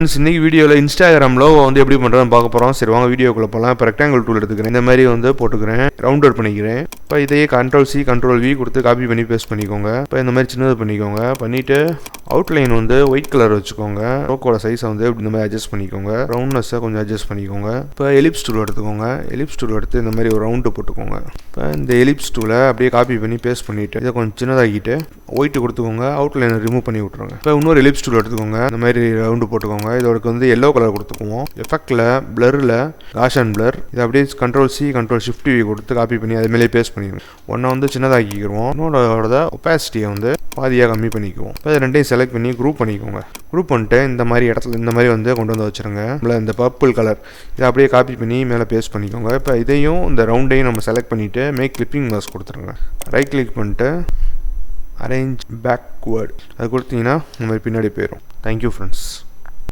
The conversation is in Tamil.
இன்னைக்கு வீடியோவில் இன்ஸ்டாகிராம் லோகோ வந்து எப்படி பண்ணுறதுன்னு பார்க்க போகிறோம். சரி வாங்க வீடியோக்குள்ளே போகலாம். இப்போ ரெக்டாங்கிள் டூல் எடுத்துக்கிறேன். இந்த மாதிரி வந்து போட்டுக்கிறேன், ரவுண்ட் அவுட் பண்ணிக்கிறேன். இப்போ இதையே Ctrl+C Ctrl+V கொடுத்து காப்பி பண்ணி பேஸ்ட் பண்ணிக்கோங்க. இப்போ இந்த மாதிரி சின்னது பண்ணிக்கோங்க. பண்ணிவிட்டு அவுட்லைன் வந்து ஒயிட் கலர் வச்சுக்கோங்க. லோகோட சைஸை வந்து இந்த மாதிரி அட்ஜஸ்ட் பண்ணிக்கோங்க. ரவுண்ட்னஸை கொஞ்சம் அட்ஜஸ்ட் பண்ணிக்கோங்க. இப்போ எலிப்ஸ் டூல் எடுத்துக்கோங்க. எலிப்ஸ் டூல் எடுத்து இந்த மாதிரி ஒரு ரவுண்டு போட்டுக்கோங்க. இப்போ இந்த எலிப்ஸ் டூலை அப்படியே காப்பி பண்ணி பேஸ்ட் பண்ணிவிட்டு இதை கொஞ்சம் சின்னதாகிட்டு ஒயிட்டு கொடுத்துக்கோங்க. அவுட்லைனை ரிமூவ் பண்ணி விட்ருங்க. இப்போ இன்னொரு எலிப்ஸ் டூல் எடுத்துக்கோங்க. இந்த மாதிரி ரவுண்டு போட்டுக்கோங்க. இதோட வந்து எல்லோ கலர் கொடுத்துக்குவோம். எஃபெக்டில் பிளரில் காஷன் பிளர் இதை அப்படியே Ctrl+C Ctrl+Shift+V கொடுத்து காப்பி பண்ணி அது மேலே பேஸ்ட் பண்ணிடுவோம். ஒன்றை வந்து சின்னதாக்கிக்கிறோம். இன்னொரு ஒப்பாசிட்டியை வந்து பாதியாக கம்மி பண்ணிக்குவோம். இப்போ ரெண்டையும் செலக்ட் பண்ணி குரூப் பண்ணிக்கோங்க. குரூப் பண்ணிட்டு இந்த மாதிரி இடத்துல இந்த மாதிரி வந்து கொண்டு வந்து வச்சுருங்க. இந்த பர்பிள் கலர் இதை அப்படியே காப்பி பண்ணி மேலே பேஸ்ட் பண்ணிக்கோங்க. இப்போ இதையும் இந்த ரவுண்டையும் நம்ம செலக்ட் பண்ணிவிட்டு மேக் கிளிப்பிங் மாஸ்க் கொடுத்துருங்க. ரைட் கிளிக் பண்ணிட்டு அரேஞ்ச் பேக்வேர்ட் அது கொடுத்தீங்கன்னா இந்த மாதிரி பின்னாடி போயிடும். Thank you friends.